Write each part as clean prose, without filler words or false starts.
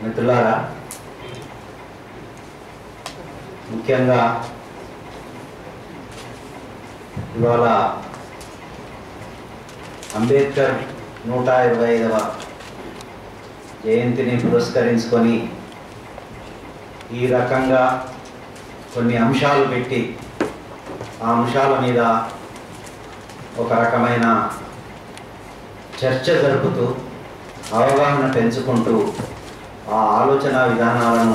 మిత్రులారా, ముఖ్యంగా ఇవాళ అంబేద్కర్ 125వ జయంతిని పురస్కరించుకొని ఈ రకంగా కొన్ని అంశాలు పెట్టి ఆ అంశాల మీద ఒక రకమైన చర్చ జరుపుతూ అవగాహన పెంచుకుంటూ ఆ ఆలోచన విధానాలను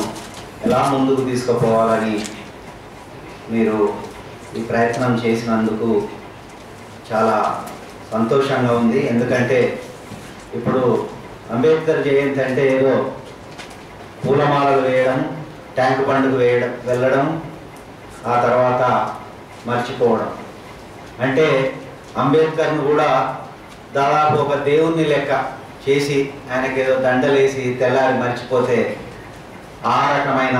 ఎలా ముందుకు తీసుకుపోవాలని మీరు ఈ ప్రయత్నం చేసినందుకు చాలా సంతోషంగా ఉంది. ఎందుకంటే ఇప్పుడు అంబేద్కర్ జయంతి అంటే ఏదో పూలమాలలు వేయడం, ట్యాంక్ బండ్కు వెళ్ళడం, ఆ తర్వాత మర్చిపోవడం. అంటే అంబేద్కర్ను కూడా దాదాపు ఒక దేవుణ్ణి లెక్క చేసి ఆయనకి ఏదో దండలేసి తెల్లారి మర్చిపోతే ఆ రకమైన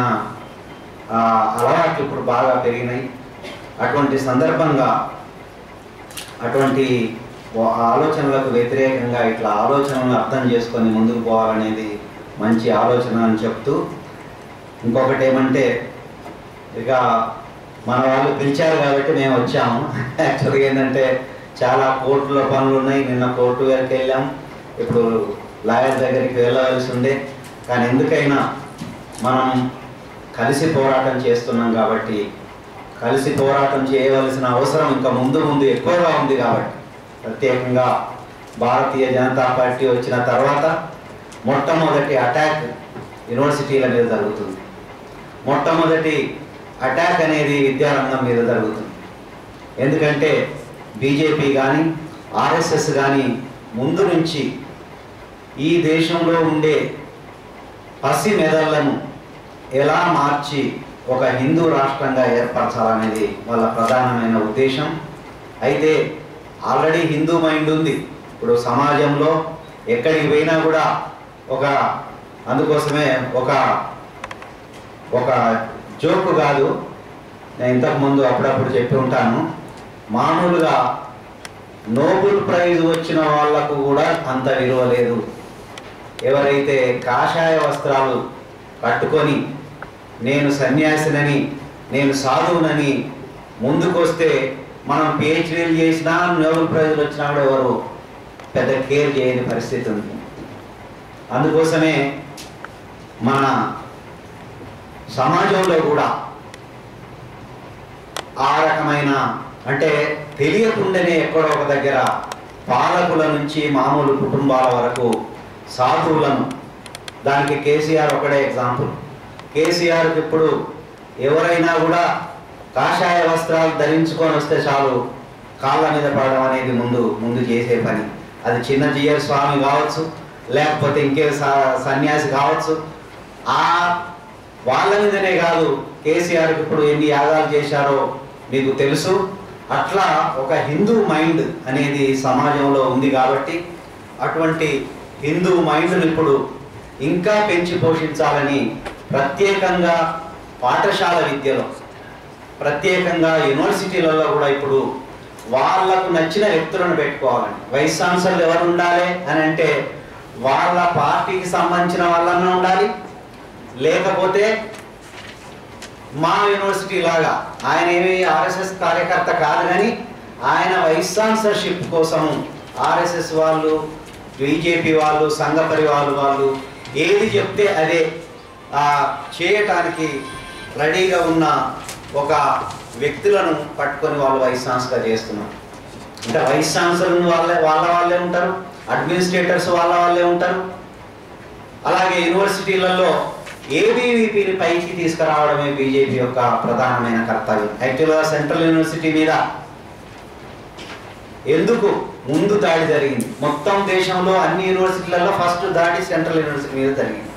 అలవాట్లు ఇప్పుడు బాగా పెరిగినాయి. అటువంటి సందర్భంగా అటువంటి ఆలోచనలకు వ్యతిరేకంగా ఇట్లా ఆలోచనలను అర్థం చేసుకొని ముందుకు పోవాలనేది మంచి ఆలోచన అని చెప్తూ, ఇంకొకటి ఏమంటే ఇక మన వాళ్ళు పిలిచారు కాబట్టి మేము వచ్చాము. యాక్చువల్గా ఏంటంటే చాలా కోర్టులో పనులు ఉన్నాయి. నిన్న కోర్టు వరకు వెళ్ళాం, ఇప్పుడు లాయర్ దగ్గరికి వెళ్ళవలసి ఉండే. కానీ ఎందుకైనా మనం కలిసి పోరాటం చేస్తున్నాం కాబట్టి, కలిసి పోరాటం చేయవలసిన అవసరం ఇంకా ముందు ఎక్కువగా ఉంది. కాబట్టి ప్రత్యేకంగా భారతీయ జనతా పార్టీ వచ్చిన తర్వాత మొట్టమొదటి అటాక్ యూనివర్సిటీల మీద జరుగుతుంది. మొట్టమొదటి అటాక్ అనేది విద్యారంగం మీద జరుగుతుంది. ఎందుకంటే బీజేపీ కానీ ఆర్ఎస్ఎస్ కానీ ముందు నుంచి ఈ దేశంలో ఉండే పసి మెదళ్లను ఎలా మార్చి ఒక హిందూ రాష్ట్రంగా ఏర్పరచాలనేది వాళ్ళ ప్రధానమైన ఉద్దేశం. అయితే ఆల్రెడీ హిందూ మైండ్ ఉంది ఇప్పుడు సమాజంలో, ఎక్కడికి పోయినా కూడా అందుకోసమే ఒక జోకు కాదు, నేను ఇంతకుముందు అప్పుడప్పుడు చెప్పి ఉంటాను. మామూలుగా నోబెల్ ప్రైజ్ వచ్చిన వాళ్లకు కూడా అంత విలువ లేదు. ఎవరైతే కాషాయ వస్త్రాలు కట్టుకొని నేను సన్యాసినని, నేను సాధువునని ముందుకొస్తే, మనం పిహెచ్డీలు చేసినా నోబెల్ ప్రైజులు వచ్చినా కూడా ఎవరు పెద్ద కేర్ చేయని పరిస్థితి ఉంది. అందుకోసమే మన సమాజంలో కూడా ఆ రకమైన, అంటే తెలియకుండానే ఎక్కడో ఒక దగ్గర పాలకుల నుంచి మామూలు కుటుంబాల వరకు సాధువులను, దానికి కేసీఆర్ ఒకడే ఎగ్జాంపుల్. కేసీఆర్కి ఇప్పుడు ఎవరైనా కూడా కాషాయ వస్త్రాలు ధరించుకొని వస్తే చాలు కాళ్ళ మీద పడడం అనేది ముందు చేసే పని. అది చిన్న జిఆర్ స్వామి కావచ్చు, లేకపోతే ఇంకే సన్యాసి కావచ్చు. వాళ్ళ మీదనే కాదు, కేసీఆర్కి ఇప్పుడు ఎన్ని యాగాలు చేశారో మీకు తెలుసు. అట్లా ఒక హిందూ మైండ్ అనేది సమాజంలో ఉంది. కాబట్టి అటువంటి హిందూ మైండ్ని ఇప్పుడు ఇంకా పెంచి పోషించాలని ప్రత్యేకంగా పాఠశాల విద్యలో, ప్రత్యేకంగా యూనివర్సిటీలలో కూడా ఇప్పుడు వాళ్ళకు నచ్చిన వ్యక్తులను పెట్టుకోవాలని. వైస్ ఛాన్సలర్ ఎవరు ఉండాలి అని అంటే వాళ్ళ పార్టీకి సంబంధించిన వాళ్ళన్నా ఉండాలి, లేకపోతే మా యూనివర్సిటీ లాగా ఆయన ఏమి ఆర్ఎస్ఎస్ కార్యకర్త కాదు, కానీ ఆయన వైస్ ఛాన్సలర్షిప్ కోసం ఆర్ఎస్ఎస్ వాళ్ళు, బీజేపీ వాళ్ళు, సంఘ పరివారు వాళ్ళు ఏది చెప్తే అదే చేయటానికి రెడీగా ఉన్న ఒక వ్యక్తులను పట్టుకొని వాళ్ళు వైస్ ఛాన్సలర్ చేస్తున్నారు. అంటే వైస్ ఛాన్సలర్ వాళ్ళే ఉంటారు, అడ్మినిస్ట్రేటర్స్ వాళ్ళే ఉంటారు. అలాగే యూనివర్సిటీలలో ఏబీవీపీని పైకి తీసుకురావడమే బీజేపీ యొక్క ప్రధానమైన కర్తవ్యం. యాక్చువల్గా సెంట్రల్ యూనివర్సిటీ మీద ఎందుకు ముందు దాడి జరిగింది? మొత్తం దేశంలో అన్ని యూనివర్సిటీలలో ఫస్ట్ దాడి సెంట్రల్ యూనివర్సిటీ మీద జరిగింది.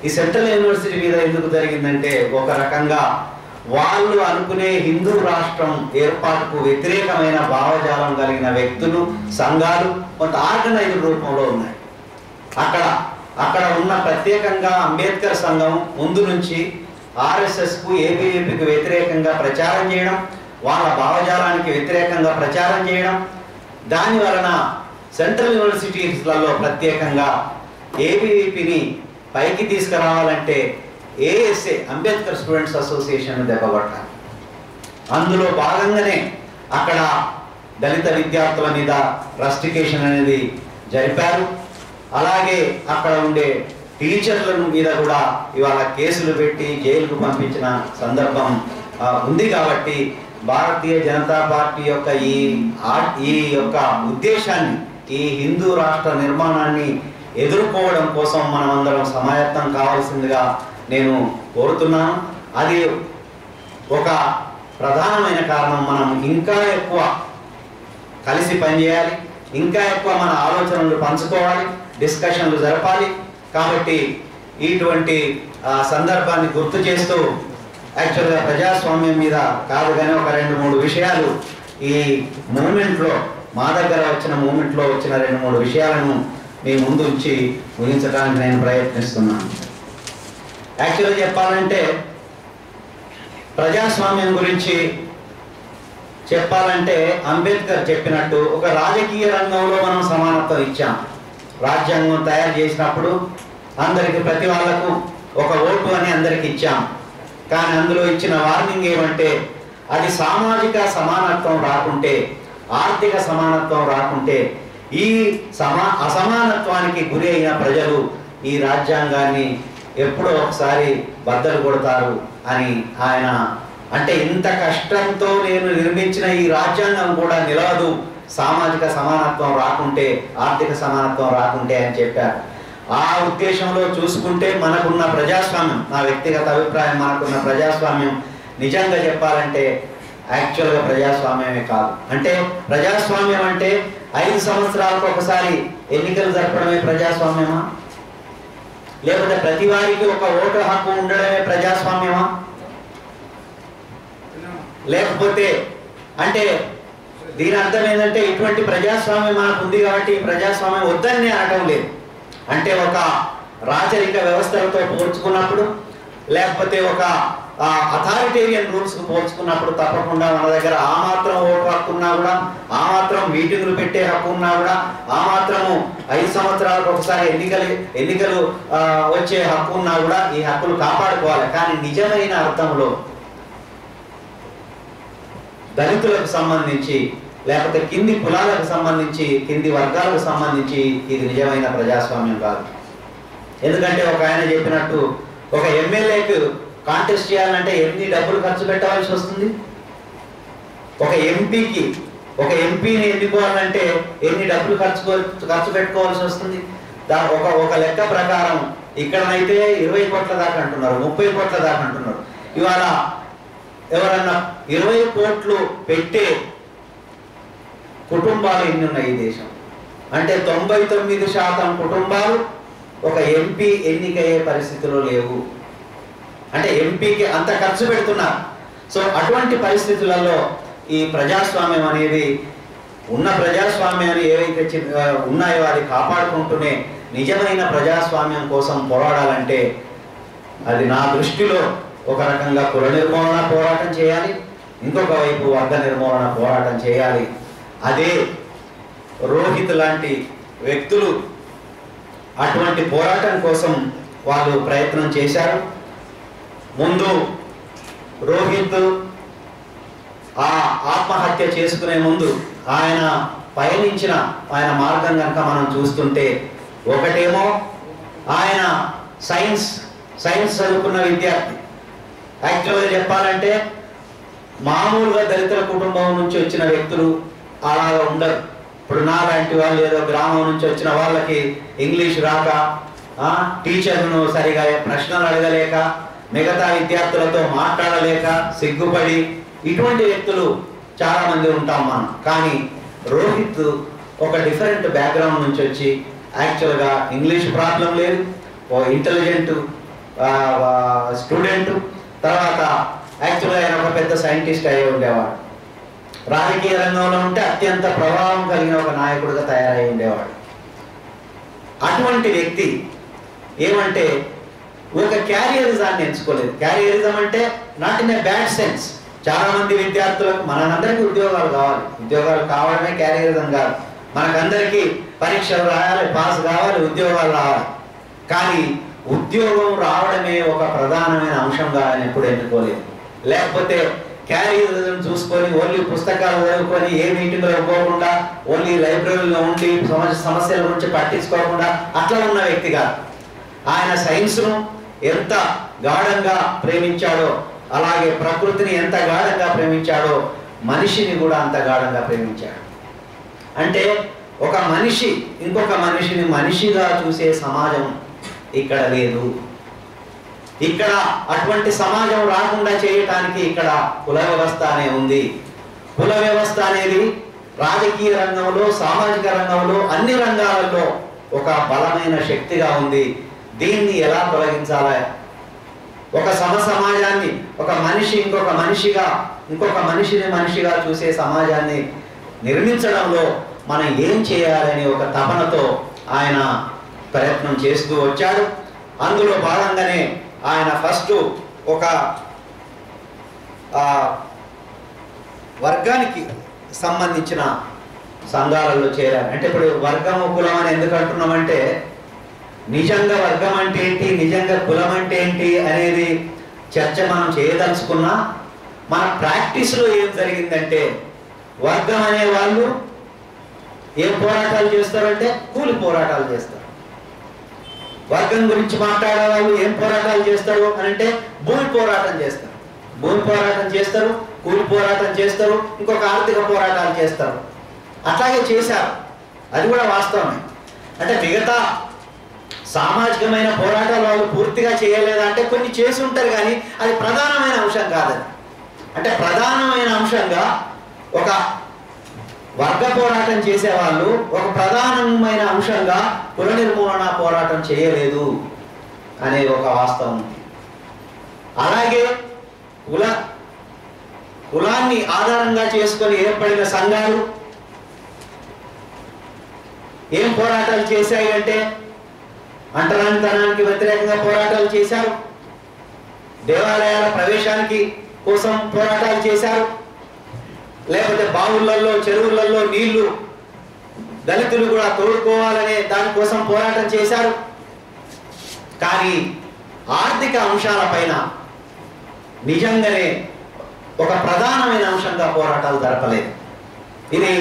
ఈ సెంట్రల్ యూనివర్సిటీ మీద ఎందుకు జరిగిందంటే, ఒక రకంగా వాళ్ళు అనుకునే హిందూ రాష్ట్రం ఏర్పాటుకు వ్యతిరేకమైన భావజాలం కలిగిన వ్యక్తులు, సంఘాలు కొంత ఆర్గనైజ్డ్ రూపంలో ఉన్నాయి. అక్కడ ఉన్న ప్రత్యేకంగా అంబేద్కర్ సంఘం ముందు నుంచి ఆర్ఎస్ఎస్కు, ఏబీవీపీకి వ్యతిరేకంగా ప్రచారం చేయడం, వాళ్ళ భావజాలానికి వ్యతిరేకంగా ప్రచారం చేయడం, దాని వలన సెంట్రల్ యూనివర్సిటీస్లలో ప్రత్యేకంగా ఏబీవీపీని పైకి తీసుకురావాలంటే ఏఎస్ఏ అంబేద్కర్ స్టూడెంట్స్ అసోసియేషన్ దెబ్బకొట్టాలి. అందులో భాగంగానే అక్కడ దళిత విద్యార్థుల మీద రస్టికేషన్ అనేది జరిపారు. అలాగే అక్కడ ఉండే టీచర్ల మీద కూడా ఇవాళ కేసులు పెట్టి జైలుకు పంపించిన సందర్భం ఉంది. కాబట్టి భారతీయ జనతా పార్టీ యొక్క ఈ యొక్క ఉద్దేశాన్ని, ఈ హిందూ రాష్ట్ర నిర్మాణాన్ని ఎదుర్కోవడం కోసం మనం అందరం సమాయత్తం కావాల్సిందిగా నేను కోరుతున్నాను. అది ఒక ప్రధానమైన కారణం. మనం ఇంకా ఎక్కువ కలిసి పనిచేయాలి, ఇంకా ఎక్కువ మన ఆలోచనలు పంచుకోవాలి, డిస్కషన్లు జరపాలి. కాబట్టి ఇటువంటి సందర్భాన్ని గుర్తు చేస్తూ యాక్చువల్గా ప్రజాస్వామ్యం మీద కాదు కానీ ఒక 2-3 విషయాలు ఈ మూమెంట్లో, మా దగ్గర వచ్చిన మూమెంట్లో వచ్చిన 2-3 విషయాలను మీ ముందు ఉంచి ముగించడానికి నేను ప్రయత్నిస్తున్నాను. యాక్చువల్గా చెప్పాలంటే ప్రజాస్వామ్యం గురించి చెప్పాలంటే అంబేద్కర్ చెప్పినట్టు ఒక రాజకీయ రంగంలో మనం సమానత్వం ఇచ్చాం. రాజ్యాంగం తయారు చేసినప్పుడు అందరికి, ప్రతి వాళ్లకు ఒక ఓటు అని అందరికి ఇచ్చాం. కానీ అందులో ఇచ్చిన వార్నింగ్ ఏమంటే అది సామాజిక సమానత్వం రాకుంటే, ఆర్థిక సమానత్వం రాకుంటే ఈ అసమానత్వానికి గురి అయిన ప్రజలు ఈ రాజ్యాంగాన్ని ఎప్పుడో ఒకసారి బద్దలు కొడతారు అని ఆయన అంటే, ఇంత కష్టంతో నేను నిర్మించిన ఈ రాజ్యాంగం కూడా నిలవదు సామాజిక సమానత్వం రాకుంటే, ఆర్థిక సమానత్వం రాకుంటే అని చెప్పారు. ఆ ఉద్దేశంలో చూసుకుంటే మనకున్న ప్రజాస్వామ్యం, నా వ్యక్తిగత అభిప్రాయం, మనకున్న ప్రజాస్వామ్యం నిజంగా చెప్పాలంటే యాక్చువల్గా ప్రజాస్వామ్యమే కాదు. అంటే ప్రజాస్వామ్యం అంటే 5 సంవత్సరాలకు ఒకసారి ఎన్నికలు జరపడమే ప్రజాస్వామ్యమా? లేకపోతే ప్రతి వారికి ఒక ఓటు హక్కు ఉండడమే ప్రజాస్వామ్యమా? లేకపోతే అంటే దీని అర్థం ఏంటంటే ఇటువంటి ప్రజాస్వామ్యం మనకు ఉంది కాబట్టి ఈ ప్రజాస్వామ్యం వద్దని అనటం లేదు. అంటే ఒక రాచరిక వ్యవస్థలతో పోల్చుకున్నప్పుడు, లేకపోతే ఒక అథారిటేరియన్ రూల్స్కు పోల్చుకున్నప్పుడు తప్పకుండా మన దగ్గర ఆ మాత్రం ఓటు హక్కు ఉన్నా కూడా, ఆ మాత్రం మీటింగులు పెట్టే హక్కు ఉన్నా కూడా, ఆ మాత్రము 5 సంవత్సరాలకు ఒకసారి ఎన్నికలు వచ్చే హక్కు ఉన్నా కూడా ఈ హక్కులు కాపాడుకోవాలి. కానీ నిజమైన అర్థంలో దళితులకు సంబంధించి, లేకపోతే కింది కులాలకు సంబంధించి, కింది వర్గాలకు సంబంధించి ఇది నిజమైన ప్రజాస్వామ్యం కాదు. ఎందుకంటే ఒక ఆయన చెప్పినట్టు ఒక ఎమ్మెల్యేకు కాంటెస్ట్ చేయాలంటే ఎన్ని డబ్బులు ఖర్చు పెట్టవలసి వస్తుంది? ఒక ఎంపీని ఎన్నుకోవాలంటే ఎన్ని డబ్బులు ఖర్చు పెట్టుకోవాల్సి వస్తుంది? ఒక లెక్క ప్రకారం ఇక్కడనైతే 20 కోట్ల దాకా అంటున్నారు, 30 కోట్ల దాకా అంటున్నారు. ఇవాళ ఎవరన్నా 20 కోట్లు పెట్టే కుటుంబాలు ఎన్ని ఉన్నాయి ఈ దేశం? అంటే 99% కుటుంబాలు ఒక ఎంపీ ఎన్నికయ్యే పరిస్థితిలో లేవు. అంటే ఎంపీకి అంత ఖర్చు పెడుతున్నారు. సో అటువంటి పరిస్థితులలో ఈ ప్రజాస్వామ్యం అనేది, ఉన్న ప్రజాస్వామ్యాన్ని ఏవైతే ఉన్నాయో అది కాపాడుకుంటూనే నిజమైన ప్రజాస్వామ్యం కోసం పోరాడాలంటే అది నా దృష్టిలో ఒక రకంగా కుల నిర్మూలన పోరాటం చేయాలి, ఇంకొక వైపు వర్గ నిర్మూలన పోరాటం చేయాలి. అదే రోహిత్ లాంటి వ్యక్తులు అటువంటి పోరాటం కోసం వాళ్ళు ప్రయత్నం చేశారు. ముందు రోహిత్ ఆ ఆత్మహత్య చేసుకునే ముందు ఆయన పయనించిన ఆయన మార్గం కనుక మనం చూస్తుంటే, ఒకటేమో ఆయన సైన్స్ చదువుకున్న విద్యార్థి. యాక్చువల్గా చెప్పాలంటే మామూలుగా దళితుల కుటుంబం నుంచి వచ్చిన వ్యక్తులు అలాగా ఉండరు. ఇప్పుడు నా లాంటి వాళ్ళు ఏదో గ్రామం నుంచి వచ్చిన వాళ్ళకి ఇంగ్లీష్ రాక, టీచర్ను సరిగా ప్రశ్నలు అడగలేక, మిగతా విద్యార్థులతో మాట్లాడలేక, సిగ్గుపడి, ఇటువంటి వ్యక్తులు చాలా మంది ఉంటాం మనం. కానీ రోహిత్ ఒక డిఫరెంట్ బ్యాక్గ్రౌండ్ నుంచి వచ్చి యాక్చువల్గా ఇంగ్లీష్ ప్రాబ్లం లేదు, ఓ ఇంటెలిజెంట్ స్టూడెంట్, తర్వాత యాక్చువల్గా ఆయన ఒక పెద్ద సైంటిస్ట్ అయ్యి ఉండేవాడు. రాజకీయ రంగంలో ఉంటే అత్యంత ప్రభావం కలిగిన ఒక నాయకుడిగా తయారై ఉండేవాడు. అటువంటి వ్యక్తి ఏమంటే ఒక క్యారియరిజాన్ని ఎంచుకోలేదు. క్యారియరిజం అంటే not in a bad sense. చాలా మంది విద్యార్థులకు, మనందరికీ ఉద్యోగాలు కావాలి, ఉద్యోగాలు కావడమే క్యారియరిజం కాదు. మనకందరికీ పరీక్షలు రాయాలి, పాస్ కావాలి, ఉద్యోగాలు రావాలి. కానీ ఉద్యోగం రావడమే ఒక ప్రధానమైన అంశంగా ఆయన ఎప్పుడు ఎన్నుకోలేదు. లేకపోతే క్యారియర్లను చూసుకొని ఓన్లీ పుస్తకాలు చదువుకొని ఏ మీటింగ్లో పోకుండా ఓన్లీ లైబ్రరీలో ఉండి సమస్యల గురించి పట్టించుకోకుండా అట్లా ఉన్న వ్యక్తి కాదు. ఆయన సైన్స్ను ఎంత గాఢంగా ప్రేమించాడో, అలాగే ప్రకృతిని ఎంత గాఢంగా ప్రేమించాడో మనిషిని కూడా అంత గాఢంగా ప్రేమించాడు. అంటే ఒక మనిషి ఇంకొక మనిషిని మనిషిగా చూసే సమాజం ఇక్కడ లేదు. ఇక్కడ అటువంటి సమాజం రాకుండా చేయటానికి ఇక్కడ కుల వ్యవస్థ అనే ఉంది. కుల వ్యవస్థ అనేది రాజకీయ రంగంలో, సామాజిక రంగంలో, అన్ని రంగాలలో ఒక బలమైన శక్తిగా ఉంది. దీన్ని ఎలా తొలగించాలి? ఒక సమాజాన్ని, ఒక మనిషి ఇంకొక మనిషిని మనిషిగా చూసే సమాజాన్ని నిర్మించడంలో మనం ఏం చేయాలని ఒక తపనతో ఆయన ప్రయత్నం చేస్తూ వచ్చాడు. అందులో భాగంగానే ఆయన ఫస్ట్ ఒక వర్గానికి సంబంధించిన సంఘాలలో చేరారు. అంటే ఇప్పుడు వర్గము కులం అని ఎందుకు అంటున్నామంటే, నిజంగా వర్గం అంటే ఏంటి, నిజంగా కులం అంటే ఏంటి అనేది చర్చ మనం చేయదలుచుకున్నా, మన ప్రాక్టీస్లో ఏం జరిగిందంటే, వర్గం అనే వాళ్ళు ఏం పోరాటాలు చేస్తారంటే కూలి పోరాటాలు చేస్తారు. వర్గం గురించి మాట్లాడే వాళ్ళు ఏం పోరాటాలు చేస్తారు అని అంటే భూమి పోరాటం చేస్తారు. భూమి పోరాటం చేస్తారు, కూలి పోరాటం చేస్తారు, ఇంకొక ఆర్థిక పోరాటాలు చేస్తారు. అట్లాగే చేశారు, అది కూడా వాస్తవమే. అంటే మిగతా సామాజికమైన పోరాటాలు వాళ్ళు పూర్తిగా చేయలేదంటే కొన్ని చేసి ఉంటారు, కానీ అది ప్రధానమైన అంశం కాదని. అంటే ప్రధానమైన అంశంగా ఒక వర్గ పోరాటం చేసేవాళ్ళు ఒక ప్రధానమైన అంశంగా కుల నిర్మూలన పోరాటం చేయలేదు అనే ఒక వాస్తవం. అలాగే కులాన్ని ఆధారంగా చేసుకొని ఏర్పడిన సంఘాలు ఏం పోరాటాలు చేశాయి అంటే, అంటరానితనానికి వ్యతిరేకంగా పోరాటాలు చేశారు, దేవాలయాల ప్రవేశానికి కోసం పోరాటాలు చేశారు, లేకపోతే బావులలో చెరువులలో నీళ్లు దళితులు కూడా తోడుకోవాలనే దానికోసం పోరాటం చేశారు. కానీ ఆర్థిక అంశాలపైన నిజంగానే ఒక ప్రధానమైన అంశంగా పోరాటాలు జరపలేదు. ఇది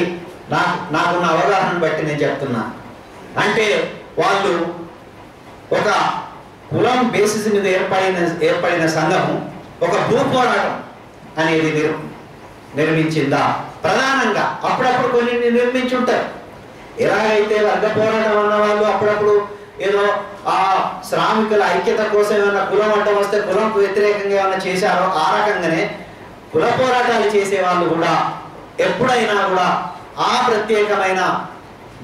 నాకున్న అవగాహన బట్టి నేను చెప్తున్నా. అంటే వాళ్ళు ఒక కులం బేసిస్ మీద ఏర్పడిన సంఘము ఒక భూ పోరాటం అనేది నిర్మించిందా? ప్రధానంగా అప్పుడప్పుడు కొన్ని నిర్మించుంటారు. ఎలాగైతే వర్గ పోరాటం అన్న వాళ్ళు అప్పుడప్పుడు ఏదో ఆ శ్రామికుల ఐక్యత కోసం ఏమైనా కులం అడ్డం వస్తే కులంకు వ్యతిరేకంగా ఏమైనా చేశారో, ఆ రకంగానే కుల పోరాటాలు చేసే వాళ్ళు కూడా ఎప్పుడైనా కూడా ఆ ప్రత్యేకమైన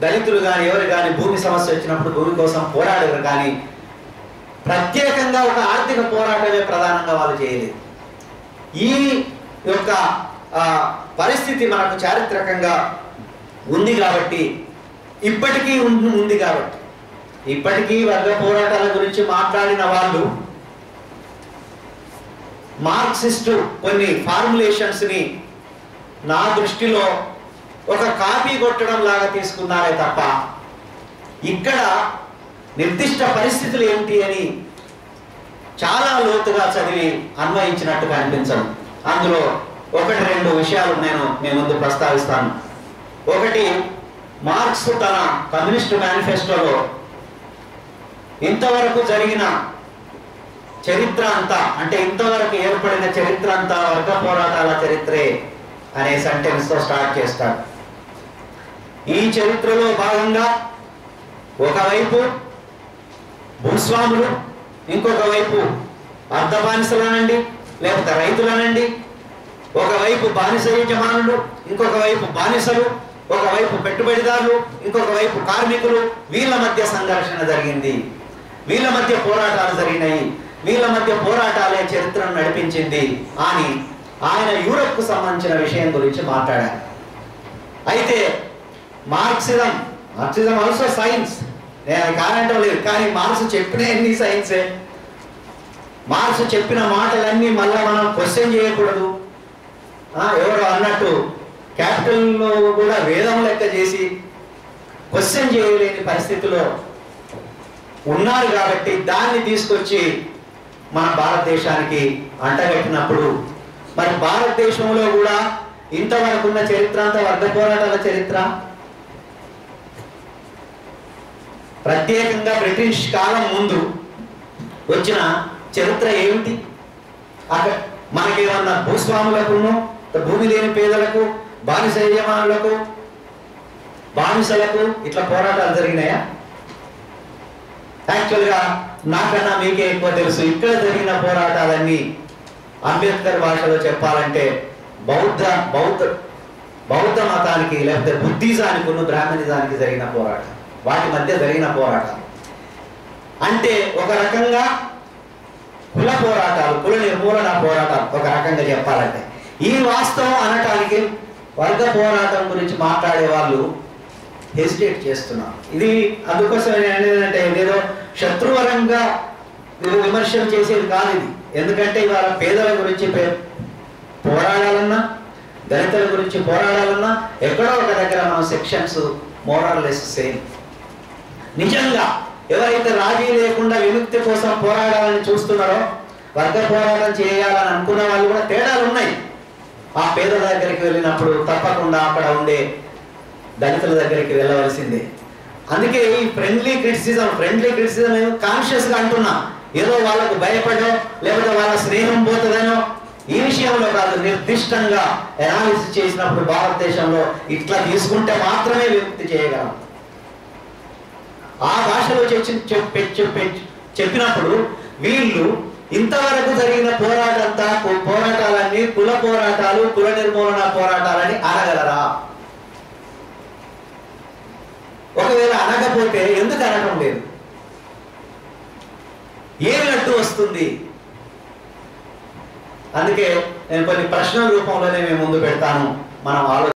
దళితులు కానీ ఎవరు కానీ భూమి సమస్య వచ్చినప్పుడు భూమి కోసం పోరాడారు, కానీ ప్రత్యేకంగా ఒక ఆర్థిక పోరాటమే ప్రధానంగా వాళ్ళు చేయలేదు. ఈ యొక్క పరిస్థితి మనకు చారిత్రకంగా ఉంది కాబట్టి, ఇప్పటికీ ఉంది కాబట్టి, ఇప్పటికీ వర్గ పోరాటాల గురించి మాట్లాడిన వాళ్ళు మార్క్సిస్టు కొన్ని ఫార్ములేషన్స్ని నా దృష్టిలో ఒక కాపీ కొట్టడం లాగా తీసుకున్నారే తప్ప, ఇక్కడ నిర్దిష్ట పరిస్థితులు ఏమిటి అని చాలా లోతుగా చదివి అన్వయించినట్టుగా అనిపించదు. అందులో ఒకటి రెండు విషయాలు నేను మీ ముందు ప్రస్తావిస్తాను. ఒకటి, మార్క్స్ తన కమ్యూనిస్టు మేనిఫెస్టోలో ఇంతవరకు జరిగిన చరిత్ర అంతా, అంటే ఇంతవరకు ఏర్పడిన చరిత్ర అంతా వర్గ పోరాటాల చరిత్రే అనే సెంటెన్స్తో స్టార్ట్ చేస్తాడు. ఈ చరిత్రలో భాగంగా ఒకవైపు భూస్వాములు, ఇంకొక వైపు అర్ధ బానిసలనండి లేకపోతే రైతులనండి, ఒకవైపు బానిస యజమానులు, ఇంకొక వైపు బానిసలు, ఒకవైపు పెట్టుబడిదారులు, ఇంకొక వైపు కార్మికులు, వీళ్ళ మధ్య సంఘర్షణ జరిగింది, వీళ్ళ మధ్య పోరాటాలు జరిగినాయి, వీళ్ళ మధ్య పోరాటాలే చరిత్రను నడిపించింది అని ఆయన యూరప్కు సంబంధించిన విషయం గురించి మాట్లాడారు. అయితే మార్క్సిజం ఆల్సో సైన్స్, నేను కాదంటం లేదు, కానీ మార్క్స్ చెప్పిన ఎన్ని సైన్సే. మార్క్స్ చెప్పిన మాటలన్నీ మళ్ళీ మనం క్వశ్చన్ చేయకూడదు. ఎవరో అన్నట్టు క్యాపిటల్లో కూడా వేదం లెక్క చేసి క్వశ్చన్ చేయలేని పరిస్థితిలో ఉన్నారు కాబట్టి దాన్ని తీసుకొచ్చి మన భారతదేశానికి అంటగట్టినప్పుడు మరి భారతదేశంలో కూడా ఇంతవరకు ఉన్న చరిత్ర అంతా వర్గ పోరాటాల చరిత్ర. ప్రత్యేకంగా బ్రిటిష్ కాలం ముందు వచ్చిన చరిత్ర ఏమిటి? అక్కడ మనకేమన్నా భూస్వాములకును, భూమి లేని పేదలకు, బానిస యజమానులకు, బానిసలకు ఇట్లా పోరాటాలు జరిగినాయా? యాక్చువల్గా నాకన్నా మీకే ఎక్కువ తెలుసు. ఇక్కడ జరిగిన పోరాటాలన్నీ అంబేద్కర్ భాషలో చెప్పాలంటే బౌద్ధ మతానికి లేకపోతే బుద్ధిజానికి బ్రాహ్మణిజానికి జరిగిన పోరాటం, వాటి మధ్య జరిగిన పోరాటం. అంటే ఒక రకంగా కుల పోరాటాలు, కుల నిర్మూలన పోరాటాలు ఒక రకంగా చెప్పాలంటే. ఈ వాస్తవం అనటానికి వర్గ పోరాటం గురించి మాట్లాడే వాళ్ళు హెసిటేట్ చేస్తున్నారు. ఇది అందుకోసం ఏంటంటే ఏదో శత్రువరంగా విమర్శలు చేసేది కాదు ఇది. ఎందుకంటే ఇవాళ పేదల గురించి పోరాడాలన్నా, దళితుల గురించి పోరాడాలన్నా ఎక్కడో ఒక దగ్గర మన సెక్షన్స్ మోరల్లెస్ సేమ్. నిజంగా ఎవరైతే రాజీ లేకుండా విముక్తి కోసం పోరాడాలని చూస్తున్నారో, వర్గ పోరాటం చేయాలని అనుకున్న వాళ్ళు కూడా తేడాలు ఉన్నాయి. ఆ పేదల దగ్గరికి వెళ్ళినప్పుడు తప్పకుండా అక్కడ ఉండే దళితుల దగ్గరికి వెళ్ళవలసిందే. అందుకే ఈ ఫ్రెండ్లీ క్రిటిసిజం ఏమో కాన్షియస్గా అంటున్నా, ఏదో వాళ్ళకు భయపడో లేకపోతే వాళ్ళ స్నేహం పోతుందనో ఈ విషయంలో కాదు. నిర్దిష్టంగా అనాలిసిస్ చేసినప్పుడు భారతదేశంలో ఇట్లా తీసుకుంటే మాత్రమే విముక్తి చేయగలం. ఆ భాషలో చెప్పినప్పుడు వీళ్ళు ఇంతవరకు జరిగిన పోరాటాలన్నీ కుల పోరాటాలు, కుల నిర్మూలన పోరాటాలని అనగలరా? ఒకవేళ అనకపోతే ఎందుకు అనడం లేదు? ఏమి అడ్డు వస్తుంది? అందుకే నేను కొన్ని ప్రశ్నల రూపంలోనే మేము ముందు పెడతాను, మనం ఆలోచన